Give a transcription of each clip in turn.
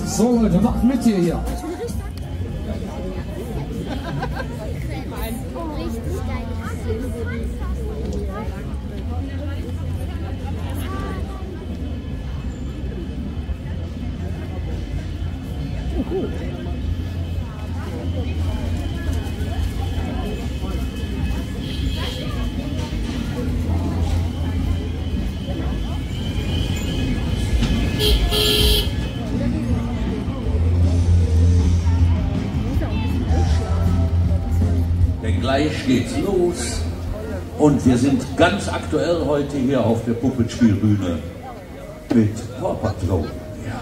So Leute, macht mit hier. Gleich geht's los und wir sind ganz aktuell heute hier auf der Puppenspielbühne mit Paw Patrol. Ja.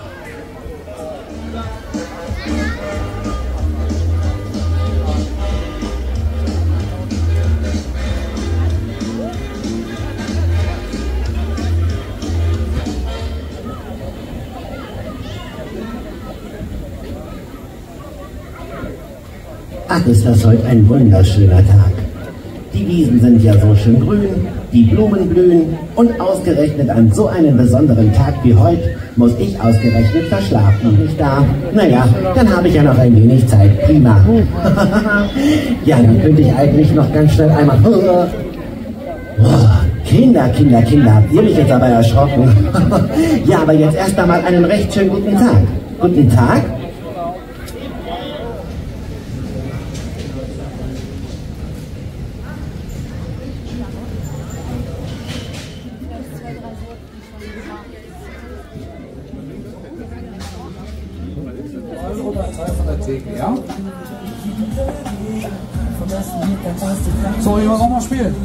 Ach, ist das heute ein wunderschöner Tag. Die Wiesen sind ja so schön grün, die Blumen blühen und ausgerechnet an so einem besonderen Tag wie heute muss ich ausgerechnet verschlafen, nicht wahr? Naja, dann habe ich ja noch ein wenig Zeit, prima. Ja, dann könnte ich eigentlich noch ganz schnell einmal... Kinder, habt ihr mich jetzt aber erschrocken? Ja, aber jetzt erst einmal einen recht schönen guten Tag. Guten Tag? Ja? So, ich will auch mal spielen.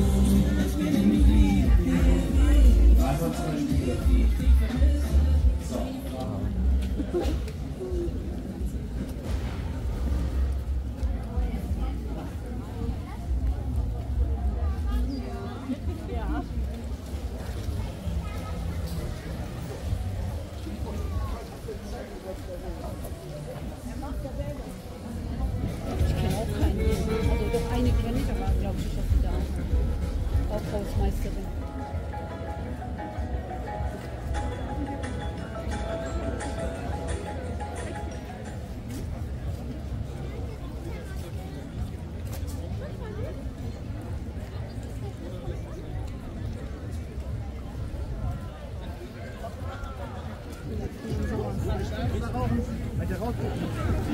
Hausmeisterin.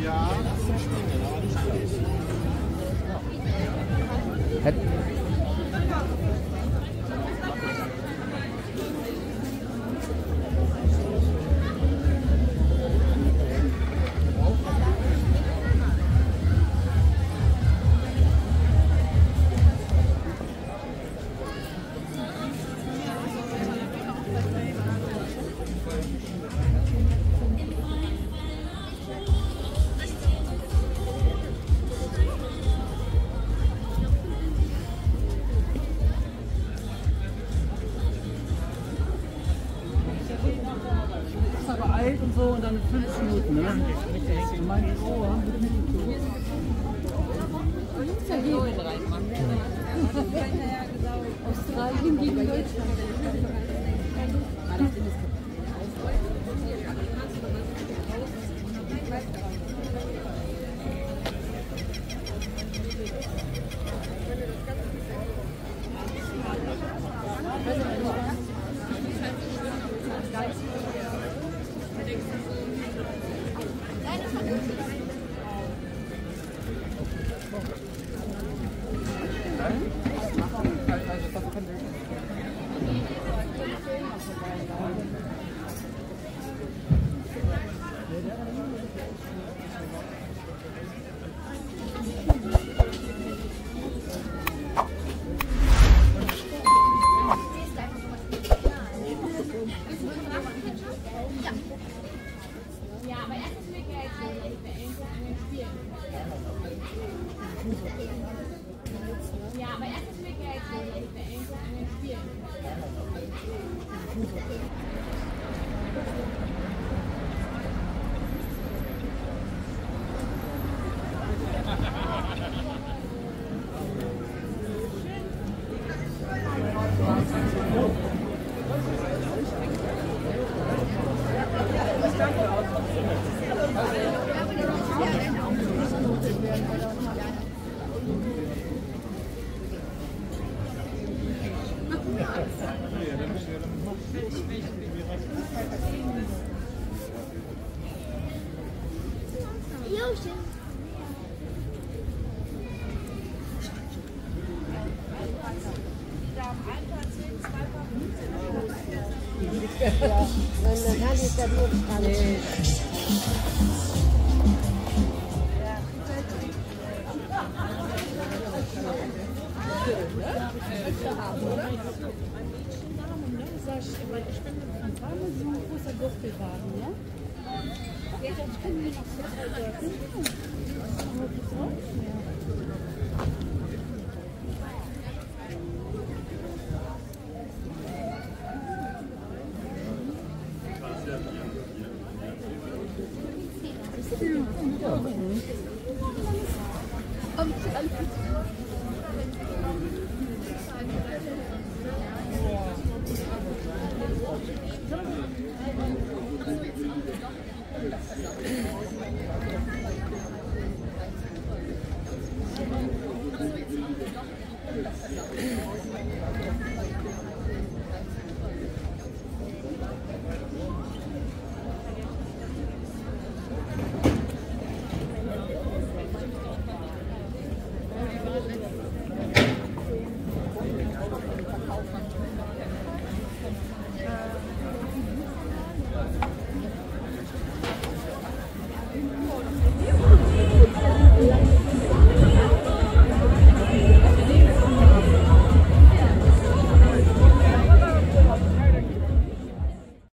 Ja. Und so und dann 5 Minuten, ne? Australien gegen Deutschland.